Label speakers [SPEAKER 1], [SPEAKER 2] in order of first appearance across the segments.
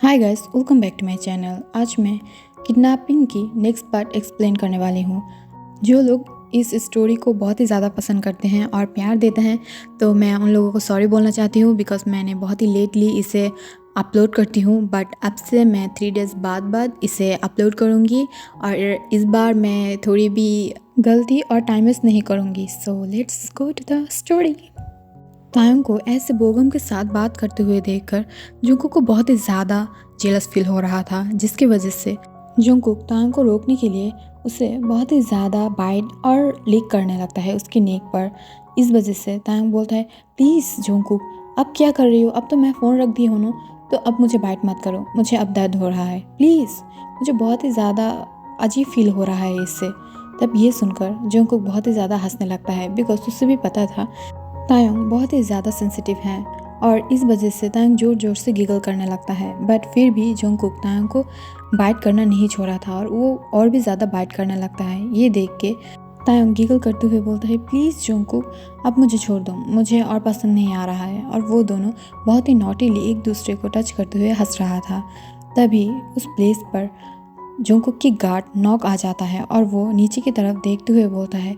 [SPEAKER 1] Hi guys, welcome back to my channel. आज मैं kidnapping की नेक्स्ट पार्ट एक्सप्लेन करने वाली हूँ। जो लोग इस स्टोरी को बहुत ही ज़्यादा पसंद करते हैं और प्यार देते हैं, तो मैं उन लोगों को सॉरी बोलना चाहती हूँ बिकॉज मैंने बहुत ही लेटली इसे अपलोड करती हूँ। बट अब से मैं 3 डेज़ बाद इसे अपलोड करूँगी और इस बार मैं थोड़ी भी गलती और टाइम वेस्ट नहीं करूँगी। So let's go to the story. तायंग को ऐसे बोगम के साथ बात करते हुए देखकर जुंकुक को बहुत ही ज़्यादा जेलस फील हो रहा था, जिसकी वजह से जुंकुक तायंग को रोकने के लिए उसे बहुत ही ज़्यादा बाइट और लिक करने लगता है उसकी नेक पर। इस वजह से तायंग बोलता है, प्लीज़ जुंकुक, अब क्या कर रही हो? अब तो मैं फ़ोन रख दी हूँ ना, तो अब मुझे बाइट मत करो, मुझे अब दर्द हो रहा है, प्लीज़। मुझे बहुत ही ज़्यादा अजीब फील हो रहा है इससे। तब ये सुनकर जुंकुक बहुत ही ज़्यादा हंसने लगता है बिकॉज उसे भी पता था तायंग बहुत ही ज़्यादा सेंसिटिव है और इस वजह से तायंग ज़ोर ज़ोर से गिगल करने लगता है। बट फिर भी जंगकुक तायंग को बाइट करना नहीं छोड़ा था और वो और भी ज़्यादा बाइट करने लगता है। ये देख के तायंग गिगल करते हुए बोलता है, प्लीज़ जंगकुक, अब मुझे छोड़ दो, मुझे और पसंद नहीं आ रहा है। और वो दोनों बहुत ही नॉटीली एक दूसरे को टच करते हुए हंस रहा था। तभी उस प्लेस पर जंगकुक की गार्ड नॉक आ जाता है और वो नीचे की तरफ देखते हुए बोलता है,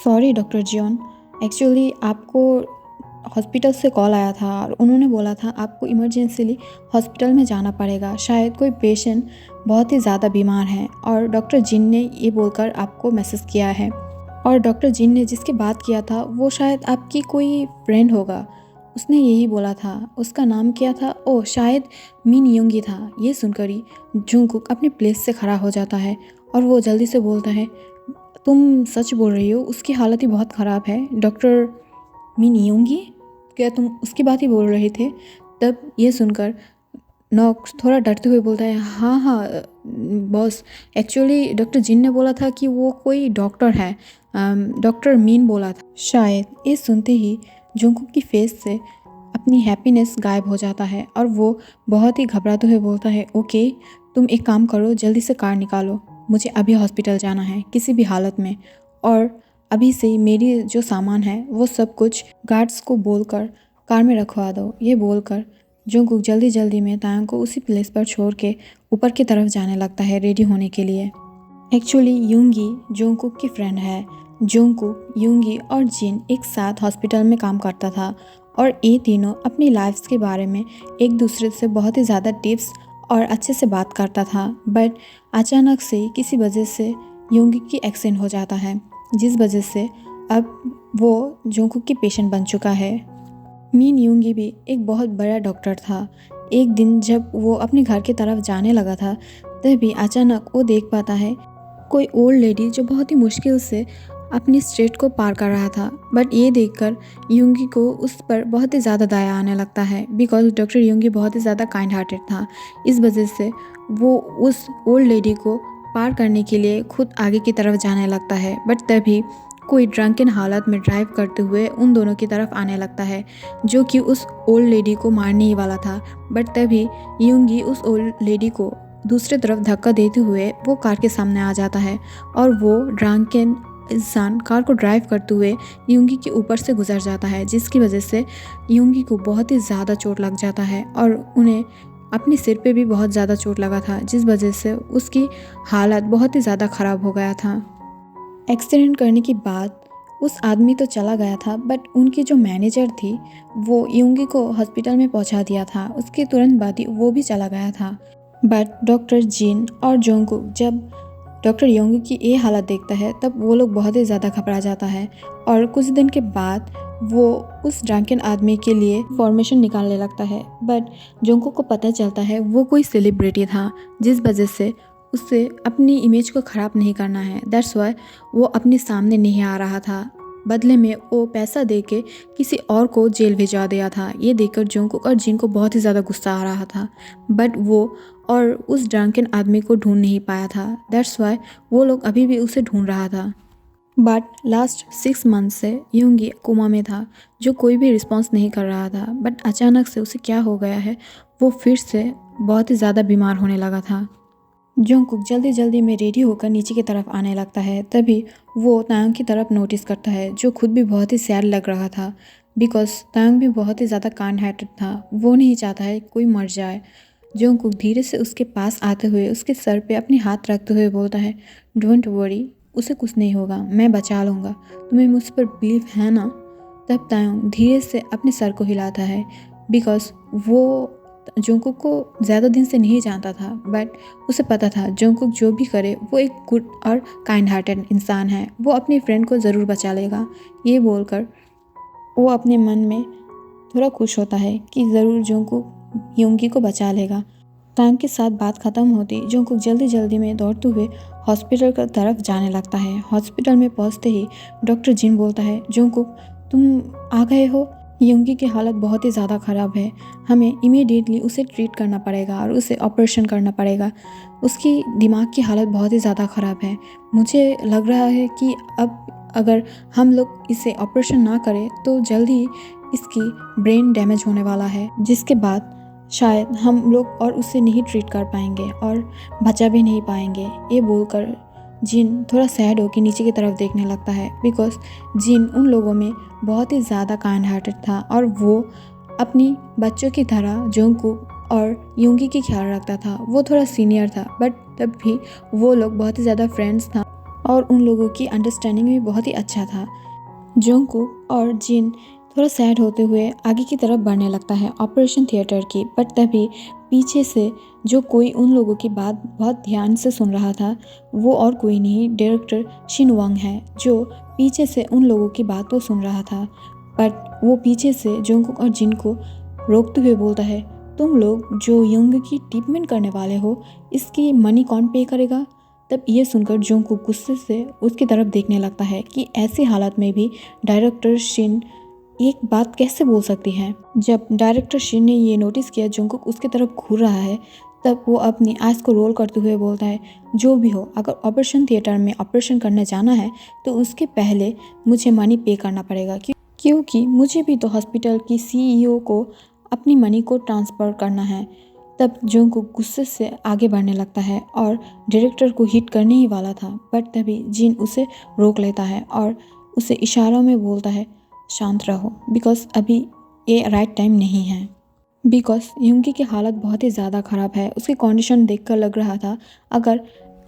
[SPEAKER 1] सॉरी डॉक्टर जियोन, एक्चुअली आपको हॉस्पिटल से कॉल आया था और उन्होंने बोला था आपको इमरजेंसीली हॉस्पिटल में जाना पड़ेगा, शायद कोई पेशेंट बहुत ही ज़्यादा बीमार है और डॉक्टर जिन ने ये बोलकर आपको मैसेज किया है। और डॉक्टर जिन ने जिसकी बात किया था वो शायद आपकी कोई फ्रेंड होगा, उसने यही बोला था। उसका नाम क्या था? ओह, शायद मिन योंगी था। ये सुनकर ही जंगकुक अपने प्लेस से खड़ा हो जाता है और वो जल्दी से बोलता है, तुम सच बोल रही हो? उसकी हालत ही बहुत ख़राब है। डॉक्टर मिन योंगी, क्या तुम उसकी बात ही बोल रहे थे? तब ये सुनकर नॉक थोड़ा डरते हुए बोलता है, हाँ हाँ बॉस, एक्चुअली डॉक्टर जिन ने बोला था कि वो कोई डॉक्टर है, डॉक्टर मीन बोला था शायद। ये सुनते ही जंगकुक की फेस से अपनी हैप्पीनेस गायब हो जाता है और वो बहुत ही घबराते हुए बोलता है, ओके, तुम एक काम करो, जल्दी से कार निकालो, मुझे अभी हॉस्पिटल जाना है किसी भी हालत में, और अभी से मेरी जो सामान है वो सब कुछ गार्ड्स को बोलकर कार में रखवा दो। ये बोलकर जंगकुक जल्दी जल्दी में तायंग को उसी प्लेस पर छोड़ के ऊपर की तरफ जाने लगता है रेडी होने के लिए। एक्चुअली यूंगी जंगकुक की फ्रेंड है। जंगकुक, यूंगी और जिन एक साथ हॉस्पिटल में काम करता था और ये तीनों अपनी लाइफ्स के बारे में एक दूसरे से बहुत ही ज़्यादा टिप्स और अच्छे से बात करता था। बट अचानक से किसी वजह से यूंगी की एक्सीडेंट हो जाता है, जिस वजह से अब वो जंगकुक की पेशेंट बन चुका है। मिन यूंगी भी एक बहुत बड़ा डॉक्टर था। एक दिन जब वो अपने घर की तरफ जाने लगा था, तभी अचानक वो देख पाता है कोई ओल्ड लेडी जो बहुत ही मुश्किल से अपनी स्ट्रीट को पार कर रहा था। बट ये देखकर यूंगी को उस पर बहुत ही ज़्यादा दया आने लगता है बिकॉज डॉक्टर यूंगी बहुत ही ज़्यादा काइंड हार्टेड था। इस वजह से वो उस ओल्ड लेडी को पार करने के लिए खुद आगे की तरफ जाने लगता है। बट तभी कोई ड्रंकन हालत में ड्राइव करते हुए उन दोनों की तरफ आने लगता है, जो कि उस ओल्ड लेडी को मारने ही वाला था। बट तभी यूंगी उस ओल्ड लेडी को दूसरी तरफ धक्का देते हुए वो कार के सामने आ जाता है और वो ड्रंकन इंसान कार को ड्राइव करते हुए यूंगी के ऊपर से गुजर जाता है, जिसकी वजह से यूंगी को बहुत ही ज़्यादा चोट लग जाता है और उन्हें अपने सिर पे भी बहुत ज़्यादा चोट लगा था, जिस वजह से उसकी हालत बहुत ही ज़्यादा ख़राब हो गया था। एक्सीडेंट करने के बाद उस आदमी तो चला गया था, बट उनकी जो मैनेजर थी वो यूंगी को हॉस्पिटल में पहुंचा दिया था। उसके तुरंत बाद ही वो भी चला गया था। बट डॉक्टर जिन और जंगकुक जब डॉक्टर योंगी की ये हालत देखता है, तब वो लोग बहुत ही ज़्यादा घबरा जाता है और कुछ दिन के बाद वो उस ड्रंकन आदमी के लिए फॉर्मेशन निकालने लगता है। बट जंगकुक को पता चलता है वो कोई सेलिब्रिटी था, जिस वजह से उससे अपनी इमेज को ख़राब नहीं करना है। दैट्स वाई वो अपने सामने नहीं आ रहा था। बदले में वो पैसा दे के किसी और को जेल भिजवा दिया था। ये देखकर जंगकुक और जिन को बहुत ही ज़्यादा गुस्सा आ रहा था, बट वो और उस ड्रंकन आदमी को ढूंढ नहीं पाया था। दैट्स वाई वो लोग अभी भी उसे ढूंढ रहा था। बट लास्ट 6 मंथ से यूंगी कोमा में था, जो कोई भी रिस्पॉन्स नहीं कर रहा था। बट अचानक से उसे क्या हो गया है, वो फिर से बहुत ही ज़्यादा बीमार होने लगा था। जंगकुक जल्दी जल्दी में रेडी होकर नीचे की तरफ आने लगता है। तभी वो तायंग की तरफ नोटिस करता है, जो खुद भी बहुत ही सैड लग रहा था बिकॉज तायंग भी बहुत ही ज़्यादा काइंड हार्टेड था। वो नहीं चाहता है कोई मर जाए। जोंगकुक धीरे से उसके पास आते हुए उसके सर पे अपनी हाथ रखते हुए बोलता है, डोंट वरी, उसे कुछ नहीं होगा, मैं बचा लूँगा, तुम्हें मुझ पर बिलीव है ना। तब तायोंग धीरे से अपने सर को हिलाता है, बिकॉज वो जोंगकुक को ज़्यादा दिन से नहीं जानता था, बट उसे पता था जोंगकुक जो भी करे वो एक गुड और काइंड हार्टेड इंसान है, वो अपनी फ्रेंड को ज़रूर बचा लेगा। ये बोलकर वो अपने मन में थोड़ा खुश होता है कि ज़रूर जोंगकुक योंगी को बचा लेगा। टाइम के साथ बात ख़त्म होती जोंगकुक जल्दी जल्दी में दौड़ते हुए हॉस्पिटल की तरफ जाने लगता है। हॉस्पिटल में पहुंचते ही डॉक्टर जिन बोलता है, जोंगकुक तुम आ गए हो, योंगी की हालत बहुत ही ज़्यादा ख़राब है, हमें इमीडिएटली उसे ट्रीट करना पड़ेगा और उसे ऑपरेशन करना पड़ेगा, उसकी दिमाग की हालत बहुत ही ज़्यादा ख़राब है। मुझे लग रहा है कि अब अगर हम लोग इसे ऑपरेशन ना करें तो जल्दी इसकी ब्रेन डैमेज होने वाला है, जिसके बाद शायद हम लोग और उसे नहीं ट्रीट कर पाएंगे और बचा भी नहीं पाएंगे। ये बोलकर जिन थोड़ा सैड होकर नीचे की तरफ देखने लगता है, बिकॉज जिन उन लोगों में बहुत ही ज़्यादा काइंड हार्टेड था और वो अपनी बच्चों की तरह जोंगकुक और योंगी की ख्याल रखता था। वो थोड़ा सीनियर था, बट तब भी वो लोग बहुत ही ज़्यादा फ्रेंड्स था और उन लोगों की अंडरस्टैंडिंग भी बहुत ही अच्छा था। जोंगकुक और जिन थोड़ा सैड होते हुए आगे की तरफ बढ़ने लगता है ऑपरेशन थिएटर की, बट तभी पीछे से जो कोई उन लोगों की बात बहुत ध्यान से सुन रहा था वो और कोई नहीं, डायरेक्टर शिन वांग है, जो पीछे से उन लोगों की बात को सुन रहा था। बट वो पीछे से जोंगकुक और जिन को रोकते हुए बोलता है, तुम लोग जो यंग की ट्रीटमेंट करने वाले हो, इसकी मनी कौन पे करेगा। तब ये सुनकर जोंगकुक गुस्से से उसकी तरफ देखने लगता है कि ऐसी हालत में भी डायरेक्टर शिन एक बात कैसे बोल सकती है। जब डायरेक्टर शिन ने ये नोटिस किया जोंगकुक उसकी तरफ घूर रहा है, तब वो अपनी आइज़ को रोल करते हुए बोलता है, जो भी हो, अगर ऑपरेशन थिएटर में ऑपरेशन करने जाना है तो उसके पहले मुझे मनी पे करना पड़ेगा, क्योंकि मुझे भी तो हॉस्पिटल की CEO को अपनी मनी को ट्रांसफ़र करना है। तब जोंगकुक गुस्से से आगे बढ़ने लगता है और डायरेक्टर को हिट करने ही वाला था, बट तभी जिन उसे रोक लेता है और उसे इशारों में बोलता है, शांत रहो, बिकॉज अभी ये राइट टाइम नहीं है। बिकॉज योंगी की हालत बहुत ही ज़्यादा ख़राब है, उसकी कंडीशन देखकर लग रहा था अगर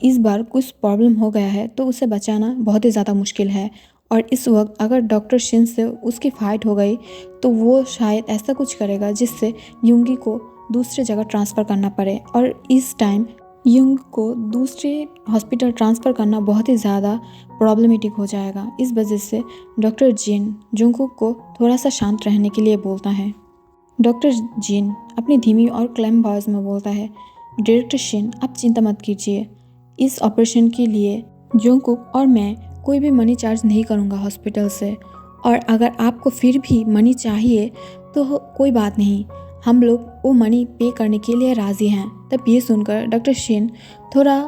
[SPEAKER 1] इस बार कुछ प्रॉब्लम हो गया है तो उसे बचाना बहुत ही ज़्यादा मुश्किल है। और इस वक्त अगर डॉक्टर शिन से उसकी फ़ाइट हो गई तो वो शायद ऐसा कुछ करेगा जिससे योंगी को दूसरे जगह ट्रांसफ़र करना पड़े, और इस टाइम योंग को दूसरे हॉस्पिटल ट्रांसफ़र करना बहुत ही ज़्यादा प्रॉब्लमेटिक हो जाएगा। इस वजह से डॉक्टर जिन जोंगकुक को थोड़ा सा शांत रहने के लिए बोलता है। डॉक्टर जिन अपनी धीमी और क्लेम वॉइस में बोलता है, डायरेक्टर शिन आप चिंता मत कीजिए, इस ऑपरेशन के लिए जोंगकुक और मैं कोई भी मनी चार्ज नहीं करूँगा हॉस्पिटल से, और अगर आपको फिर भी मनी चाहिए तो कोई बात नहीं, हम लोग वो मनी पे करने के लिए राज़ी हैं। तब ये सुनकर डॉक्टर शिन थोड़ा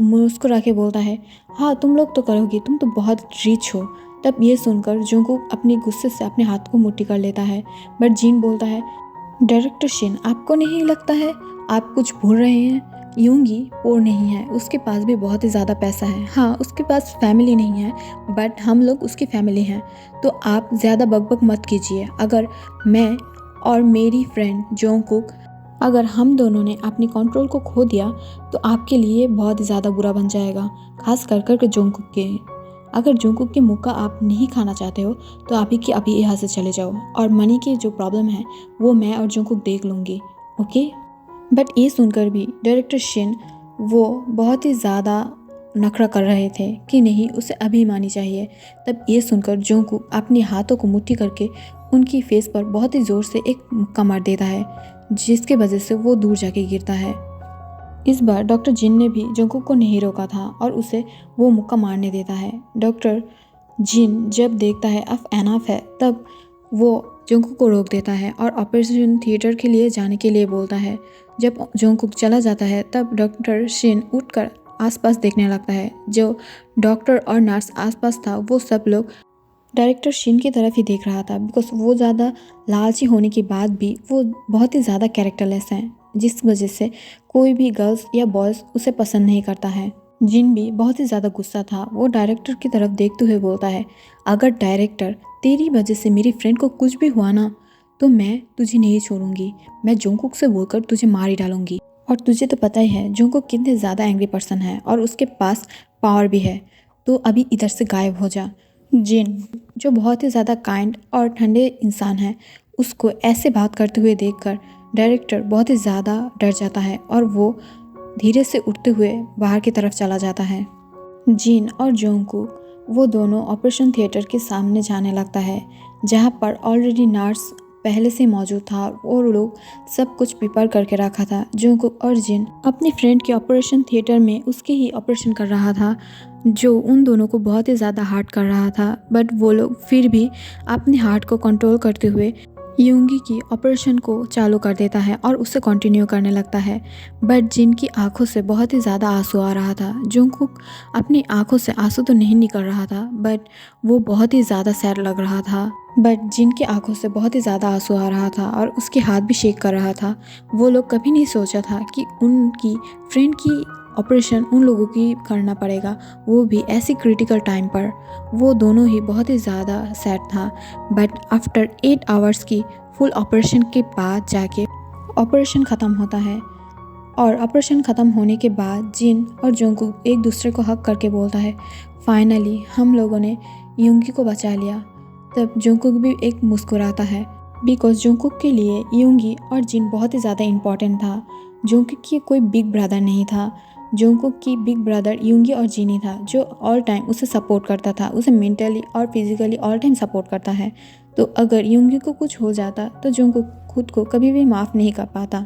[SPEAKER 1] मुस्कुरा के बोलता है, हाँ तुम लोग तो करोगे, तुम तो बहुत रिच हो। तब ये सुनकर जोंगकुक अपने गुस्से से अपने हाथ को मुट्ठी कर लेता है, बट जिन बोलता है, डायरेक्टर शिन आपको नहीं लगता है आप कुछ भूल रहे हैं, योंगी पोर नहीं है, उसके पास भी बहुत ही ज़्यादा पैसा है। हाँ उसके पास फैमिली नहीं है, बट हम लोग उसकी फैमिली हैं, तो आप ज़्यादा बकबक मत कीजिए। अगर मैं और मेरी फ्रेंड जोंगकुक, अगर हम दोनों ने अपनी कंट्रोल को खो दिया तो आपके लिए बहुत ही ज़्यादा बुरा बन जाएगा, खास कर जोंगकुक के। अगर जोंगकुक के मुँह का आप नहीं खाना चाहते हो तो आप ही कि अभी यहाँ से चले जाओ, और मनी की जो प्रॉब्लम है वो मैं और जोंगकुक देख लूँगी, ओके। बट ये सुनकर भी डायरेक्टर शिन वो बहुत ही ज़्यादा नखरा कर रहे थे कि नहीं उसे अभी मानी चाहिए। तब ये सुनकर जोंगकुक अपने हाथों को मुट्ठी करके उनकी फेस पर बहुत ही ज़ोर से एक मुक्का मार देता है, जिसके वजह से वो दूर जाके गिरता है। इस बार डॉक्टर जिन ने भी जोंगकुक को नहीं रोका था और उसे वो मुक्का मारने देता है। डॉक्टर जिन जब देखता है अब एनफ है, तब वो जोंगकुक को रोक देता है और ऑपरेशन थिएटर के लिए जाने के लिए बोलता है। जब जोंगकुक चला जाता है तब डॉक्टर शिन उठकर आसपास देखने लगता है। जो डॉक्टर और नर्स आसपास था वो सब लोग डायरेक्टर शिन की तरफ ही देख रहा था, बिकॉज वो ज़्यादा लालची होने के बाद भी वो बहुत ही ज़्यादा कैरेक्टरलेस हैं, जिस वजह से कोई भी गर्ल्स या बॉयज़ उसे पसंद नहीं करता है। जिन भी बहुत ही ज़्यादा गुस्सा था, वो डायरेक्टर की तरफ देखते हुए बोलता है, अगर डायरेक्टर तेरी वजह से मेरी फ्रेंड को कुछ भी हुआ ना तो मैं तुझे नहीं छोड़ूंगी, मैं जोंगकुक से बोलकर तुझे मार ही डालूंगी। और तुझे तो पता ही है जंगकुक कितने ज़्यादा एंग्री पर्सन है और उसके पास पावर भी है, तो अभी इधर से गायब हो जा। जिन, जो बहुत ही ज़्यादा काइंड और ठंडे इंसान है, उसको ऐसे बात करते हुए देखकर डायरेक्टर बहुत ही ज़्यादा डर जाता है और वो धीरे से उठते हुए बाहर की तरफ चला जाता है। जिन और जंगकुक वो दोनों ऑपरेशन थिएटर के सामने जाने लगता है, जहाँ पर ऑलरेडी नर्स पहले से मौजूद था और लोग सब कुछ प्रिपेयर करके रखा था। जंगकुक और जिन अपने फ्रेंड के ऑपरेशन थिएटर में उसके ही ऑपरेशन कर रहा था, जो उन दोनों को बहुत ही ज़्यादा हार्ट कर रहा था। बट वो लोग फिर भी अपने हार्ट को कंट्रोल करते हुए यूंगी की ऑपरेशन को चालू कर देता है और उसे कंटिन्यू करने लगता है। बट जिनकी आंखों से बहुत ही ज़्यादा आंसू आ रहा था। जंगकुक अपनी आंखों से आंसू तो नहीं निकल रहा था, बट वो बहुत ही ज़्यादा सैड लग रहा था। बट जिनकी आंखों से बहुत ही ज़्यादा आंसू आ रहा था और उसके हाथ भी शेक कर रहा था। वो लोग कभी नहीं सोचा था कि उनकी फ्रेंड की ऑपरेशन उन लोगों की करना पड़ेगा, वो भी ऐसी क्रिटिकल टाइम पर। वो दोनों ही बहुत ही ज़्यादा सैड था। बट आफ्टर 8 आवर्स की फुल ऑपरेशन के बाद जाके ऑपरेशन ख़त्म होता है। और ऑपरेशन ख़त्म होने के बाद जिन और जंगकुक एक दूसरे को हक करके बोलता है, फाइनली हम लोगों ने यूंगी को बचा लिया। तब जंगकुक भी एक मुस्कुराता है, बिकॉज जंगकुक के लिए यूंगी और जिन बहुत ही ज़्यादा इम्पॉर्टेंट था। जंगकुक की कोई बिग ब्रदर नहीं था। जंगकुक की बिग ब्रदर यूंगी और जिन ही था, जो ऑल टाइम उसे सपोर्ट करता था, उसे मेंटली और फिजिकली ऑल टाइम सपोर्ट करता है। तो अगर यूंगी को कुछ हो जाता तो जंगकुक खुद को कभी भी माफ़ नहीं कर पाता।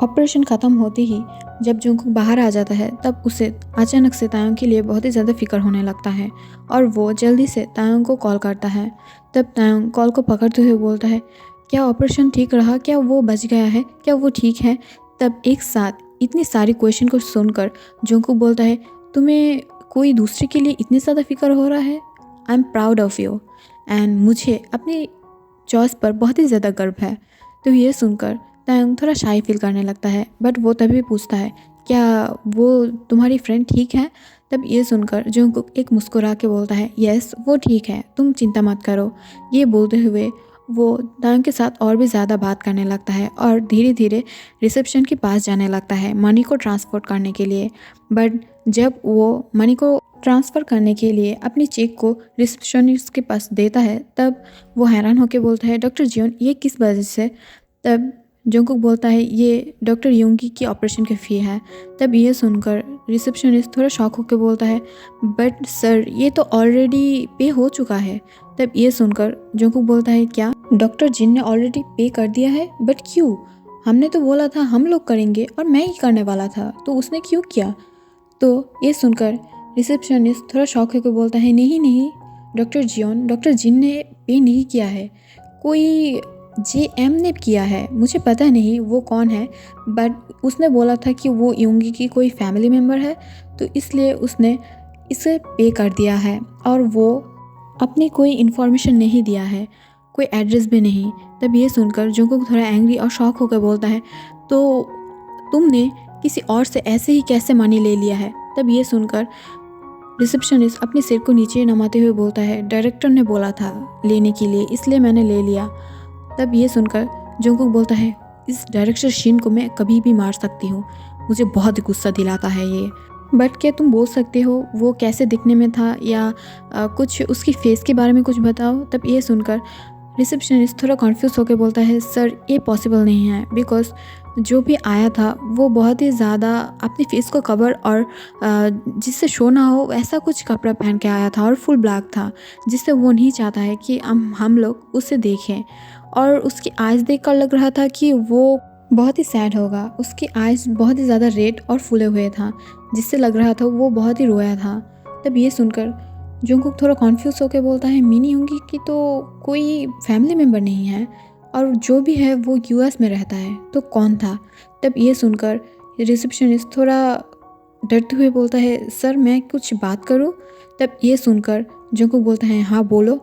[SPEAKER 1] ऑपरेशन ख़त्म होते ही जब जंगकुक बाहर आ जाता है, तब उसे अचानक से तायोंग के लिए बहुत ही ज़्यादा फिक्र होने लगता है और वो जल्दी से तायोंग को कॉल करता है। तब तायोंग कॉल को पकड़ते हुए बोलता है, क्या ऑपरेशन ठीक रहा? क्या वो बच गया है? क्या वो ठीक है? तब एक साथ इतनी सारी क्वेश्चन को सुनकर जंगकुक बोलता है, तुम्हें कोई दूसरे के लिए इतनी ज़्यादा फिक्र हो रहा है? I am proud of you and मुझे अपनी चॉइस पर बहुत ही ज़्यादा गर्व है। तो ये सुनकर तायोंग थोड़ा शाई फील करने लगता है। बट वो तभी पूछता है, क्या वो तुम्हारी फ्रेंड ठीक है? तब ये सुनकर जंगकुक एक मुस्कुरा के बोलता है, यस वो ठीक है, तुम चिंता मत करो। ये बोलते हुए वो तायोंग के साथ और भी ज़्यादा बात करने लगता है और धीरे धीरे रिसेप्शन के पास जाने लगता है मनी को ट्रांसफर करने के लिए। बट जब वो मनी को ट्रांसफ़र करने के लिए अपनी चेक को रिसेप्शनिस्ट के पास देता है, तब वो हैरान होकर बोलता है, डॉक्टर जियोन ये किस वजह से? तब जंगकुक बोलता है, ये डॉक्टर यूंगी की ऑपरेशन की फ़ी है। तब ये सुनकर रिसेप्शनिस्ट थोड़ा शॉक होकर बोलता है, बट सर ये तो ऑलरेडी पे हो चुका है। तब ये सुनकर जंगकुक बोलता है, क्या डॉक्टर जिन ने ऑलरेडी पे कर दिया है? बट क्यों? हमने तो बोला था हम लोग करेंगे और मैं ही करने वाला था, तो उसने क्यों किया? तो ये सुनकर रिसेप्शनिस्ट थोड़ा शॉक होकर बोलता है, नहीं नहीं डॉक्टर जिन ने पे नहीं किया है, कोई JM ने किया है। मुझे पता नहीं वो कौन है, बट उसने बोला था कि वो यूंगी की कोई फैमिली मेम्बर है, तो इसलिए उसने इसे पे कर दिया है और वो अपनी कोई इन्फॉर्मेशन नहीं दिया है, कोई एड्रेस भी नहीं। तब ये सुनकर जंगकुक थोड़ा एंग्री और शॉक होकर बोलता है, तो तुमने किसी और से ऐसे ही कैसे मनी ले लिया है? तब ये सुनकर रिसेप्शनिस्ट अपने सिर को नीचे नमाते हुए बोलता है, डायरेक्टर ने बोला था लेने के लिए, इसलिए मैंने ले लिया। तब ये सुनकर जंगकुक बोलता है, इस डायरेक्टर शिन को मैं कभी भी मार सकती हूँ, मुझे बहुत गुस्सा दिलाता है ये। बट क्या तुम बोल सकते हो वो कैसे दिखने में था या कुछ उसकी फेस के बारे में कुछ बताओ? तब ये सुनकर रिसेप्शनिस्ट थोड़ा कन्फ्यूज़ होकर बोलता है, सर ये पॉसिबल नहीं है, बिकॉज जो भी आया था वो बहुत ही ज़्यादा अपने फेस को कवर और जिससे शो ना हो ऐसा कुछ कपड़ा पहन के आया था और फुल ब्लैक था, जिससे वो नहीं चाहता है कि हम लोग उसे देखें। और उसकी आइज़ देखकर लग रहा था कि वो बहुत ही सैड होगा। उसकी आइज़ बहुत ही ज़्यादा रेड और फूले हुए था, जिससे लग रहा था वो बहुत ही रोया था। तब ये सुनकर जंगकुक थोड़ा कॉन्फ्यूज़ होकर बोलता है, मिनी यूंगी की तो कोई फैमिली मेम्बर नहीं है और जो भी है वो US में रहता है, तो कौन था? तब ये सुनकर रिसेप्शनिस्ट थोड़ा डरते हुए बोलता है, सर मैं कुछ बात करूं? तब ये सुनकर जंगकुक बोलता है, हाँ बोलो।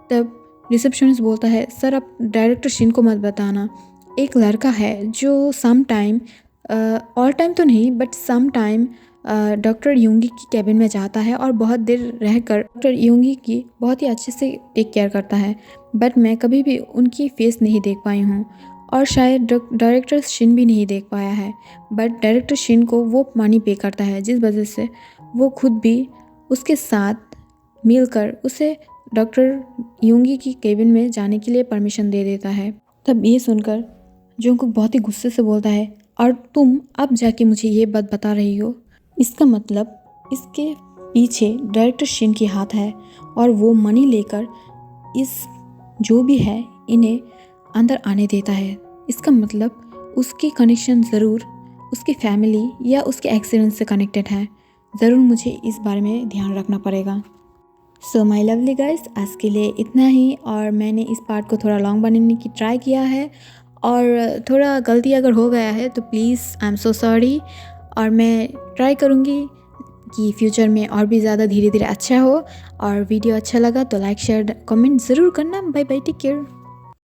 [SPEAKER 1] तब रिसेप्शनिस्ट बोलता है, सर आप डायरेक्टर शिन को मत बताना, एक लड़का है जो सम टाइम ऑल टाइम तो नहीं बट सम टाइम डॉक्टर यूंगी की कैबिन में जाता है और बहुत देर रहकर डॉक्टर यूंगी की बहुत ही अच्छे से टेक केयर करता है, बट मैं कभी भी उनकी फेस नहीं देख पाई हूँ और शायद डायरेक्टर शिन भी नहीं देख पाया है, बट डायरेक्टर शिन को वो मनी पे करता है, जिस वजह से वो खुद भी उसके साथ मिलकर उसे डॉक्टर यूंगी की केबिन में जाने के लिए परमिशन दे देता है। तब ये सुनकर जोंगकुक बहुत ही गुस्से से बोलता है, और तुम अब जाके मुझे ये बात बता रही हो? इसका मतलब इसके पीछे डायरेक्टर शिन की हाथ है और वो मनी लेकर इस जो भी है इन्हें अंदर आने देता है। इसका मतलब उसकी कनेक्शन ज़रूर उसकी फैमिली या उसके एक्सीडेंट से कनेक्टेड है। ज़रूर मुझे इस बारे में ध्यान रखना पड़ेगा। सो माय लवली गाइस, आज के लिए इतना ही। और मैंने इस पार्ट को थोड़ा लॉन्ग बनाने की ट्राई किया है और थोड़ा गलती अगर हो गया है तो please I am so sorry. और मैं ट्राई करूँगी कि फ्यूचर में और भी ज़्यादा धीरे धीरे अच्छा हो। और वीडियो अच्छा लगा तो लाइक शेयर कमेंट ज़रूर करना। Bye bye, take care.